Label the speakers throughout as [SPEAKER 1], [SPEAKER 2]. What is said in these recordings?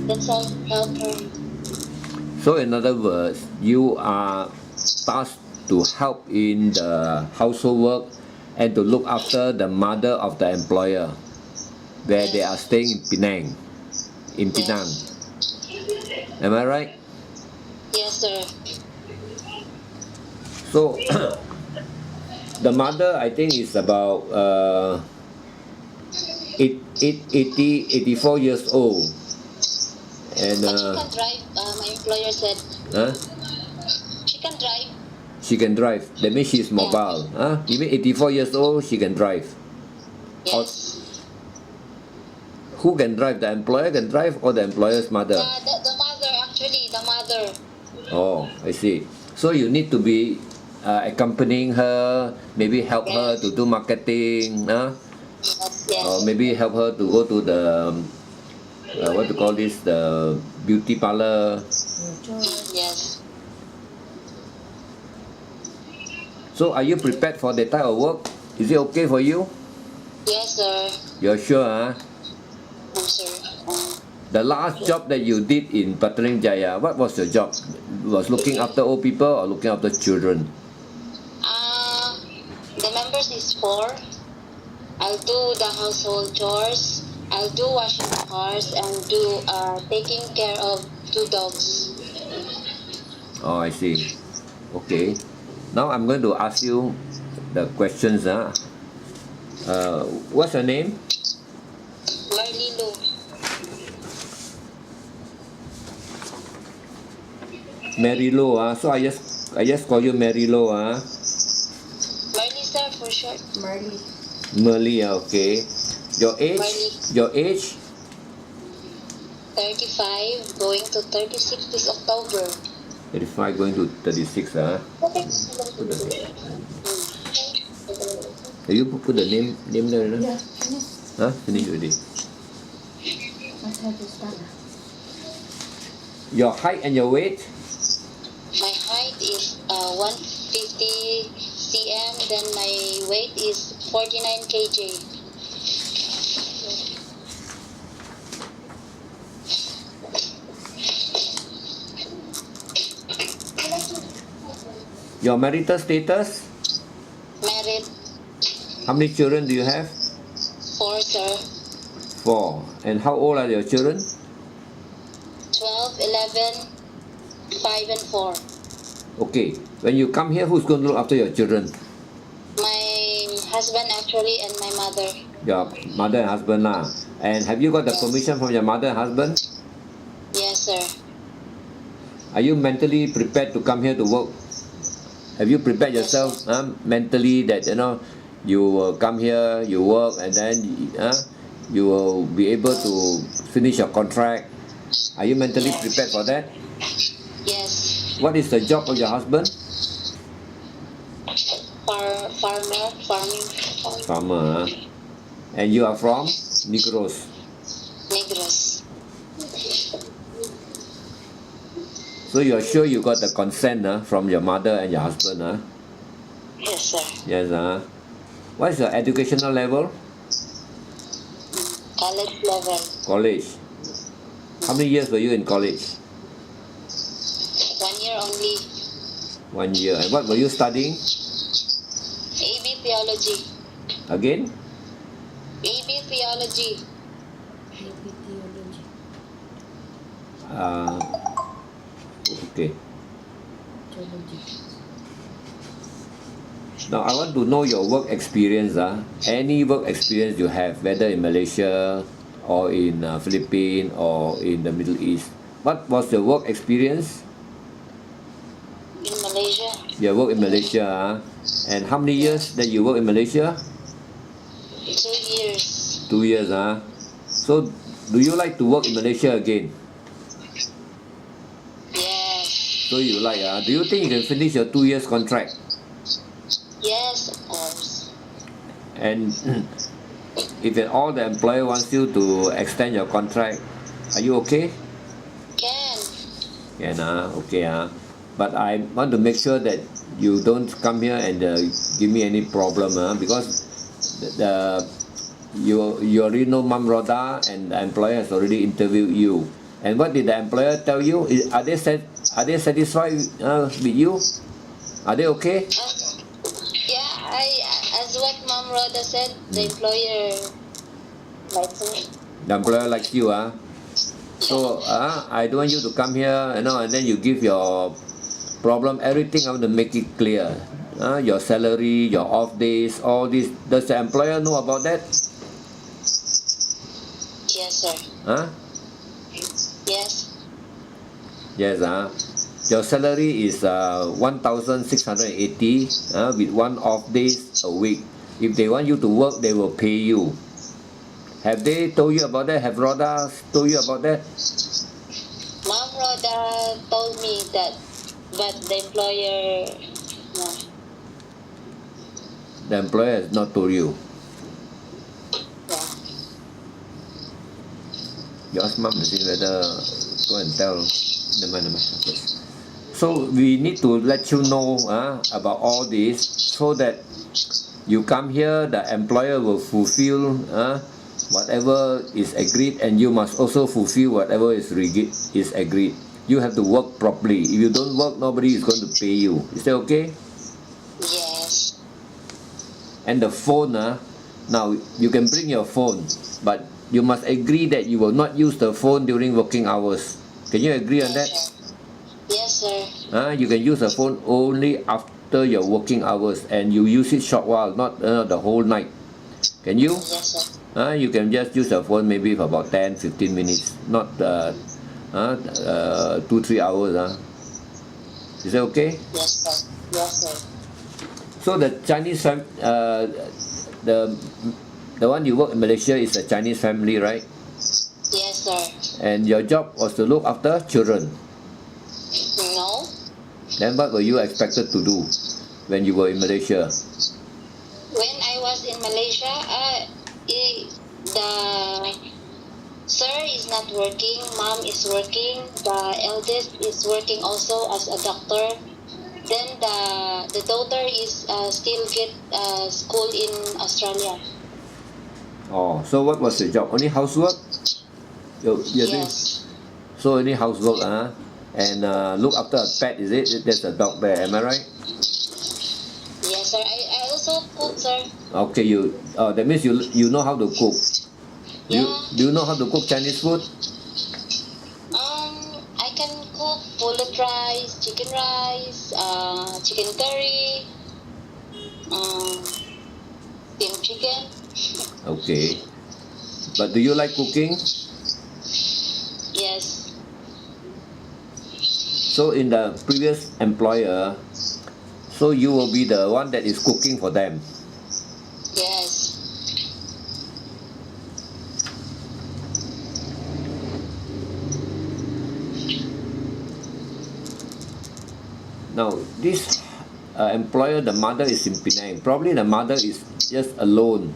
[SPEAKER 1] That's all. Help her.
[SPEAKER 2] So in other words, you are tasked to help in the household work and to look after the mother of the employer, where they are staying in Penang. In Penang.
[SPEAKER 1] Yes.
[SPEAKER 2] Am I right?
[SPEAKER 1] Yes, sir.
[SPEAKER 2] So the mother, I think, is about 84 years old. And
[SPEAKER 1] But she can drive. My employer said
[SPEAKER 2] huh?
[SPEAKER 1] she can drive.
[SPEAKER 2] She can drive. That means she's mobile. Huh? You mean 84 years old, she can drive?
[SPEAKER 1] Yes.
[SPEAKER 2] Who can drive? The employer can drive or the employer's mother?
[SPEAKER 1] The mother, actually, the mother.
[SPEAKER 2] Oh, I see. So you need to be accompanying her, maybe help her to do marketing,
[SPEAKER 1] Yes.
[SPEAKER 2] or maybe help her to go to the what to call this, the beauty parlor.
[SPEAKER 1] Yes.
[SPEAKER 2] So are you prepared for that type of work? Is it okay for you?
[SPEAKER 1] Yes, sir.
[SPEAKER 2] You're sure, huh?
[SPEAKER 1] No, sir.
[SPEAKER 2] The last job that you did in Pataling Jaya, what was your job? Was looking after old people or looking after children?
[SPEAKER 1] The members is 4. I'll do the household chores. I'll do washing the cars and do taking care of 2 dogs.
[SPEAKER 2] Oh, I see. Okay. Now I'm going to ask you the questions. What's your name?
[SPEAKER 1] Merlilo.
[SPEAKER 2] Merlilo. So I just call you Merlilo.
[SPEAKER 1] Merly, sir, for short. Merly.
[SPEAKER 2] Merly. Okay. Your age?
[SPEAKER 1] Merly.
[SPEAKER 2] Your age?
[SPEAKER 1] 35, going to 36 this October.
[SPEAKER 2] 35 going to 36. Have you put the name there?
[SPEAKER 3] Yeah, finish.
[SPEAKER 2] Finish already.
[SPEAKER 3] Must have to start.
[SPEAKER 2] Your height and your weight?
[SPEAKER 1] My height is 150 cm, then my weight is 49 kg.
[SPEAKER 2] Your marital status?
[SPEAKER 1] Married.
[SPEAKER 2] How many children do you have?
[SPEAKER 1] 4, sir.
[SPEAKER 2] 4. And how old are your children?
[SPEAKER 1] 12, 11, 5, and 4.
[SPEAKER 2] Okay. When you come here, who's going to look after your children?
[SPEAKER 1] My husband, actually, and my mother.
[SPEAKER 2] Your mother and husband lah. And have you got the permission from your mother and husband?
[SPEAKER 1] Yes, sir.
[SPEAKER 2] Are you mentally prepared to come here to work? Have you prepared yourself mentally that you will come here, you work, and then you will be able to finish your contract? Are you mentally prepared for that?
[SPEAKER 1] Yes.
[SPEAKER 2] What is the job of your husband?
[SPEAKER 1] Farming.
[SPEAKER 2] Farmer. And you are from Negros.
[SPEAKER 1] Negros.
[SPEAKER 2] So you are sure you got the consent from your mother and your husband?
[SPEAKER 1] Yes, sir.
[SPEAKER 2] Yes. What is your educational level?
[SPEAKER 1] College level.
[SPEAKER 2] College. How many years were you in college?
[SPEAKER 1] 1 year only.
[SPEAKER 2] 1 year. And what were you studying?
[SPEAKER 1] AB Theology.
[SPEAKER 2] Again?
[SPEAKER 1] AB Theology.
[SPEAKER 2] Okay. Now I want to know your work experience. Any work experience you have, whether in Malaysia or in Philippines or in the Middle East. What was your work experience?
[SPEAKER 1] In Malaysia.
[SPEAKER 2] You work in Malaysia. And how many years that you work in Malaysia?
[SPEAKER 1] 2 years.
[SPEAKER 2] 2 years. So do you like to work in Malaysia again?
[SPEAKER 1] Yes.
[SPEAKER 2] So you like. Do you think you can finish your 2 years contract?
[SPEAKER 1] Yes, of course.
[SPEAKER 2] And if at all the employer wants you to extend your contract, are you okay?
[SPEAKER 1] Can.
[SPEAKER 2] Okay. But I want to make sure that you don't come here and give me any problem, because you already know Mam Roda and the employer has already interviewed you. And what did the employer tell you? Are they satisfied with you? Are they okay?
[SPEAKER 1] Yeah, as what Mom Rhoda said, the employer likes me.
[SPEAKER 2] The employer likes you, So I don't want you to come here, and then you give your problem, everything. I want to make it clear. Your salary, your off days, all this. Does the employer know about that?
[SPEAKER 1] Yes, sir. Yes.
[SPEAKER 2] Yes, Your salary is 1,680 with one off days a week. If they want you to work, they will pay you. Have they told you about that? Have Rhoda told you about that?
[SPEAKER 1] Mom Rhoda told me that, but the employer, no.
[SPEAKER 2] The employer has not told you.
[SPEAKER 1] Yeah.
[SPEAKER 2] You ask Mom to see whether go and tell. Never mind. So we need to let you know about all this, so that you come here, the employer will fulfill whatever is agreed, and you must also fulfill whatever is agreed. You have to work properly. If you don't work, nobody is going to pay you. Is that okay?
[SPEAKER 1] Yes.
[SPEAKER 2] And the phone, now you can bring your phone, but you must agree that you will not use the phone during working hours. Can you agree on that?
[SPEAKER 1] Yes, sir.
[SPEAKER 2] You can use the phone only after your working hours, and you use it short while, not the whole night. Can you?
[SPEAKER 1] Yes, sir.
[SPEAKER 2] You can just use the phone maybe for about 10-15 minutes, not 2-3 hours. Is that okay?
[SPEAKER 1] Yes, sir. Yes, sir.
[SPEAKER 2] So the Chinese the one you work in Malaysia is a Chinese family, right?
[SPEAKER 1] Yes, sir.
[SPEAKER 2] And your job was to look after children.
[SPEAKER 1] No.
[SPEAKER 2] Then what were you expected to do when you were in Malaysia?
[SPEAKER 1] When I was in Malaysia, the sir is not working, mom is working, the eldest is working also as a doctor. Then the daughter is still get school in Australia.
[SPEAKER 2] Oh, so what was the job? Only housework?
[SPEAKER 1] Yes.
[SPEAKER 2] So only housework, and look after a pet, is it? There's a dog there, am I right?
[SPEAKER 1] Yes, sir. I also cook, sir.
[SPEAKER 2] Okay, that means you know how to cook.
[SPEAKER 1] Yeah.
[SPEAKER 2] Do you know how to cook Chinese food?
[SPEAKER 1] I can cook pulled rice, chicken curry, steamed chicken.
[SPEAKER 2] Okay. But do you like cooking?
[SPEAKER 1] Yes.
[SPEAKER 2] So in the previous employer, so you will be the one that is cooking for them.
[SPEAKER 1] Yes.
[SPEAKER 2] Now this employer, the mother is in Penang. Probably the mother is just alone.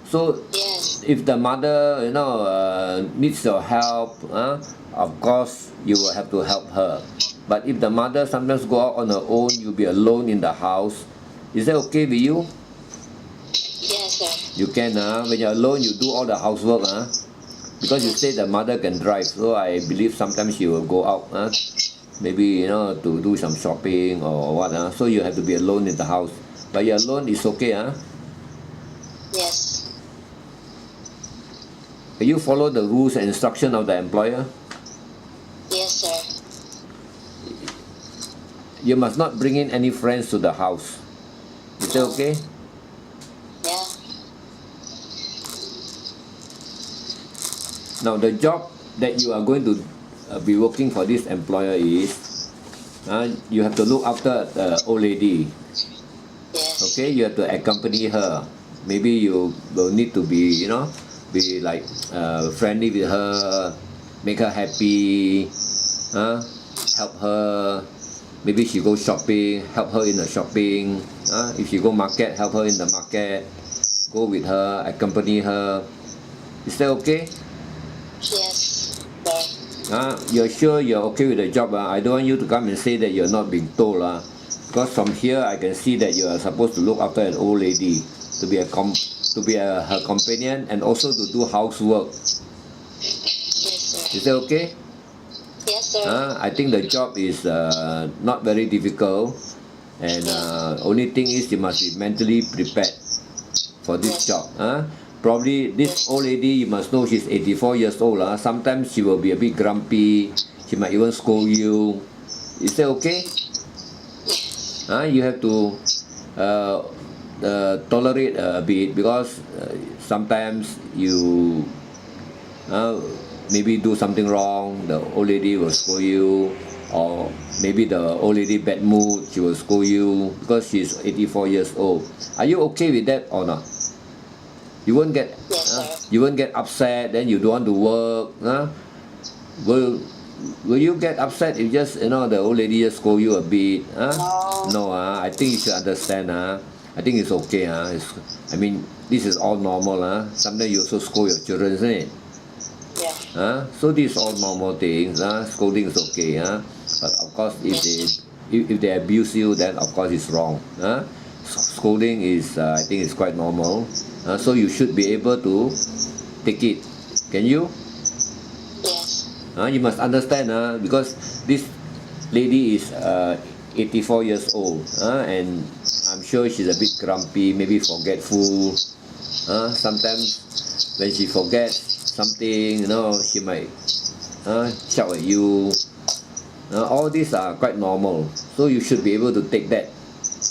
[SPEAKER 2] So
[SPEAKER 1] Yes.
[SPEAKER 2] if the mother needs your help, of course you will have to help her. But if the mother sometimes go out on her own, you'll be alone in the house. Is that okay with you?
[SPEAKER 1] Yes, sir.
[SPEAKER 2] You can, when you're alone, you do all the housework, because you say the mother can drive. So I believe sometimes she will go out, maybe to do some shopping or what. So you have to be alone in the house. But you're alone, it's okay.
[SPEAKER 1] Yes.
[SPEAKER 2] Can you follow the rules and instruction of the employer?
[SPEAKER 1] Yes, sir.
[SPEAKER 2] You must not bring in any friends to the house. Is that okay?
[SPEAKER 1] Yeah.
[SPEAKER 2] Now the job that you are going to be working for this employer is, you have to look after the old lady.
[SPEAKER 1] Yes.
[SPEAKER 2] Okay, you have to accompany her. Maybe you will need to be, be like friendly with her, make her happy, help her. Maybe she go shopping, help her in the shopping. If she go market, help her in the market. Go with her, accompany her. Is that okay?
[SPEAKER 1] Yes, sir.
[SPEAKER 2] You're sure you're okay with the job? I don't want you to come and say that you're not being told. Because from here I can see that you are supposed to look after an old lady, to be her companion, and also to do housework.
[SPEAKER 1] Yes, sir.
[SPEAKER 2] Is that okay?
[SPEAKER 1] Yes, sir.
[SPEAKER 2] I think the job is not very difficult, and only thing is you must be mentally prepared for this
[SPEAKER 1] Yes.
[SPEAKER 2] job. Probably this old lady, you must know she's 84 years old. Sometimes she will be a bit grumpy. She might even scold you. Is that okay? You have to tolerate a bit, because sometimes you maybe do something wrong, the old lady will scold you, or maybe the old lady bad mood, she will scold you because she's 84 years old. Are you okay with that or not? You won't get
[SPEAKER 1] Yes, sir.
[SPEAKER 2] you won't get upset, then you don't want to work. Will you get upset if just the old lady just scold you a bit? No, I think you should understand. I think it's okay. I mean, this is all normal. Sometimes you also scold your children, isn't it?
[SPEAKER 1] Yeah.
[SPEAKER 2] So these are all normal things. Scolding is okay. But of course, if they abuse you, then of course it's wrong. Scolding is, I think, it's quite normal. So you should be able to take it. Can you?
[SPEAKER 1] Yes.
[SPEAKER 2] You must understand, because this lady is 84 years old, and I'm sure she's a bit grumpy, maybe forgetful. Sometimes when she forgets something, she might shout at you. All these are quite normal, so you should be able to take that.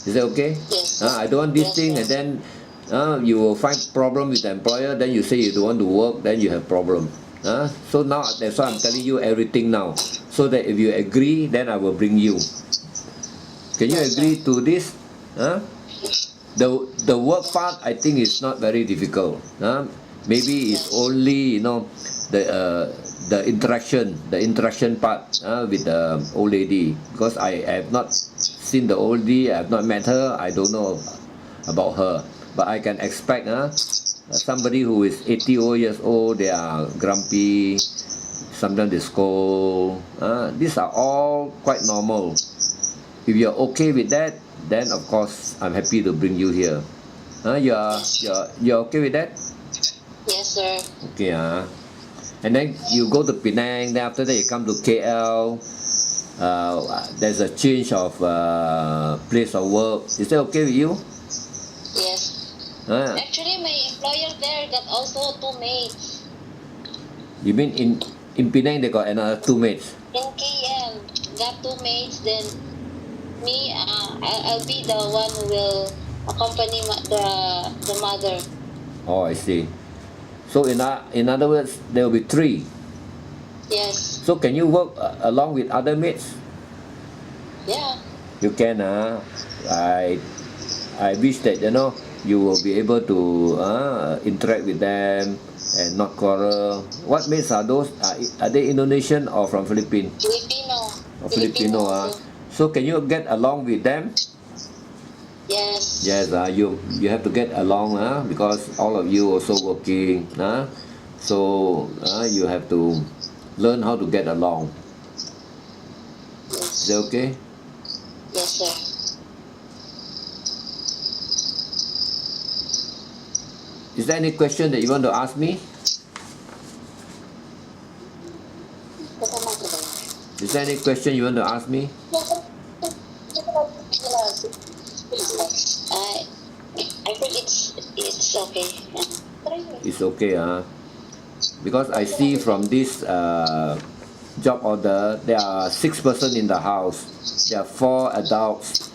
[SPEAKER 2] Is that okay?
[SPEAKER 1] Yes.
[SPEAKER 2] I don't want this
[SPEAKER 1] Yes,
[SPEAKER 2] thing,
[SPEAKER 1] sir.
[SPEAKER 2] and then you will find problem with the employer, then you say you don't want to work, then you have problem. So now that's why I'm telling you everything now, so that if you agree, then I will bring you. Can you
[SPEAKER 1] Yes, sir.
[SPEAKER 2] agree to this? The work part, I think, is not very difficult. Maybe it's only the interaction part with the old lady, because I have not seen the old lady, I have not met her, I don't know about her, but I can expect somebody who is 80 years old, they are grumpy, sometimes they scold. These are all quite normal. If you're okay with that, then of course I'm happy to bring you here. You're okay with that?
[SPEAKER 1] Yes, sir.
[SPEAKER 2] Okay. And then you go to Penang, then after that you come to KL. There's a change of place of work. Is that okay with you?
[SPEAKER 1] Yes. Actually, my employer there got also 2 maids.
[SPEAKER 2] You mean in Penang they got another 2 mates?
[SPEAKER 1] In KL, got 2 maids. Then me, I'll be the one who will accompany the mother.
[SPEAKER 2] Oh, I see. So in other words, there will be 3.
[SPEAKER 1] Yes.
[SPEAKER 2] So can you work along with other mates?
[SPEAKER 1] Yeah.
[SPEAKER 2] You can. I wish that you will be able to interact with them and not quarrel. What mates are those? Are they Indonesian or from Philippines?
[SPEAKER 1] Filipino.
[SPEAKER 2] Filipino.
[SPEAKER 1] Also.
[SPEAKER 2] So can you get along with them?
[SPEAKER 1] Yes.
[SPEAKER 2] Yes. You have to get along. Because all of you also working. So you have to learn how to get along.
[SPEAKER 1] Yes.
[SPEAKER 2] Is that okay?
[SPEAKER 1] Yes, sir.
[SPEAKER 2] Is there any question that you want to ask me? Is there any question you want to ask me?
[SPEAKER 1] I think it's okay.
[SPEAKER 2] It's okay, because I see from this job order, there are 6 persons in the house. There are 4 adults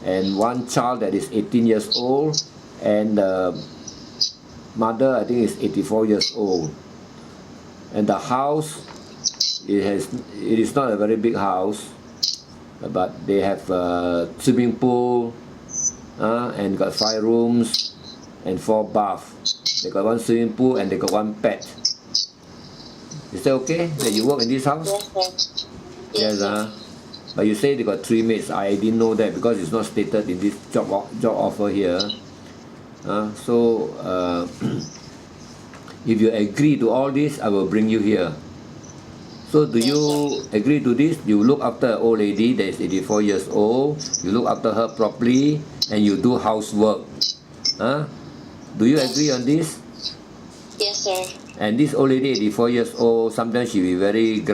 [SPEAKER 2] and 1 child that is 18 years old, and the mother, I think, is 84 years old. And the house, it is not a very big house, but they have a swimming pool, and got 5 rooms and 4 baths. They got 1 swimming pool and they got 1 pet. Is that okay that you work in this house?
[SPEAKER 1] Yes, sir.
[SPEAKER 2] Yes, but you say they got 3 mates. I didn't know that because it's not stated in this job offer here. So if you agree to all this, I will bring you here. So do you agree to this? You look after an old lady that is 84 years old. You look after her properly, and you do housework. Do you agree on this?
[SPEAKER 1] Yes, sir.
[SPEAKER 2] And this old lady, 84 years old, sometimes she be very,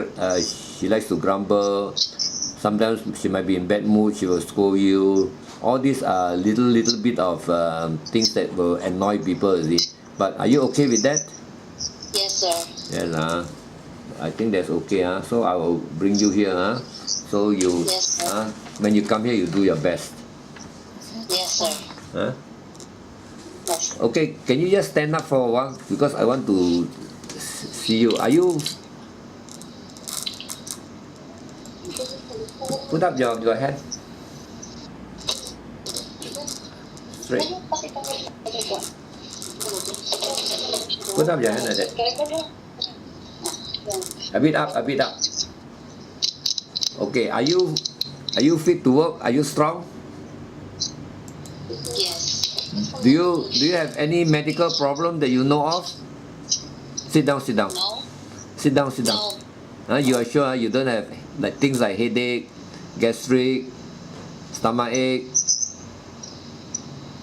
[SPEAKER 2] she likes to grumble. Sometimes she might be in bad mood, she will scold you. All these are little bit of things that will annoy people, you see. But are you okay with that?
[SPEAKER 1] Yes, sir.
[SPEAKER 2] Yes, I think that's okay. So I will bring you here. So you,
[SPEAKER 1] Yes, sir.
[SPEAKER 2] when you come here, you do your best.
[SPEAKER 1] Yes, sir.
[SPEAKER 2] Huh?
[SPEAKER 1] Yes.
[SPEAKER 2] Okay, can you just stand up for a while? Because I want to see you. Are you... Put up your hand. Straight. Put up your hand like that. A bit up, a bit up. Okay, are you fit to work? Are you strong?
[SPEAKER 1] Yes.
[SPEAKER 2] Do you have any medical problem that you know of? Sit down, sit down.
[SPEAKER 1] No.
[SPEAKER 2] Sit down, sit down.
[SPEAKER 1] No.
[SPEAKER 2] You are sure you don't have like things like headache, gastric, stomach ache?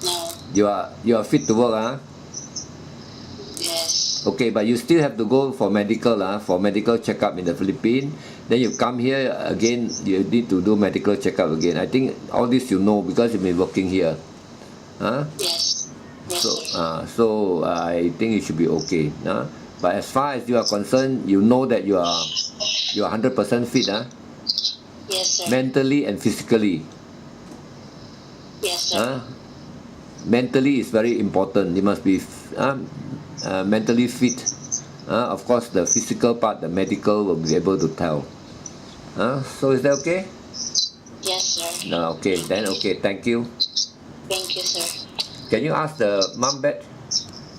[SPEAKER 1] No.
[SPEAKER 2] You are fit to work,
[SPEAKER 1] Yes.
[SPEAKER 2] Okay, but you still have to go for medical checkup in the Philippines. Then you come here again, you need to do medical checkup again. I think all this you know because you've been working here.
[SPEAKER 1] Yes. Yes,
[SPEAKER 2] So,
[SPEAKER 1] sir.
[SPEAKER 2] so I think it should be okay. But as far as you are concerned, you know that you are 100% fit,
[SPEAKER 1] Yes, sir.
[SPEAKER 2] mentally and physically.
[SPEAKER 1] Yes, sir.
[SPEAKER 2] Mentally is very important. You must be mentally fit. Of course, the physical part, the medical will be able to tell. So is that okay?
[SPEAKER 1] Yes, sir.
[SPEAKER 2] Okay, then okay. Thank you.
[SPEAKER 1] Thank you, sir.
[SPEAKER 2] Can you ask the mom back?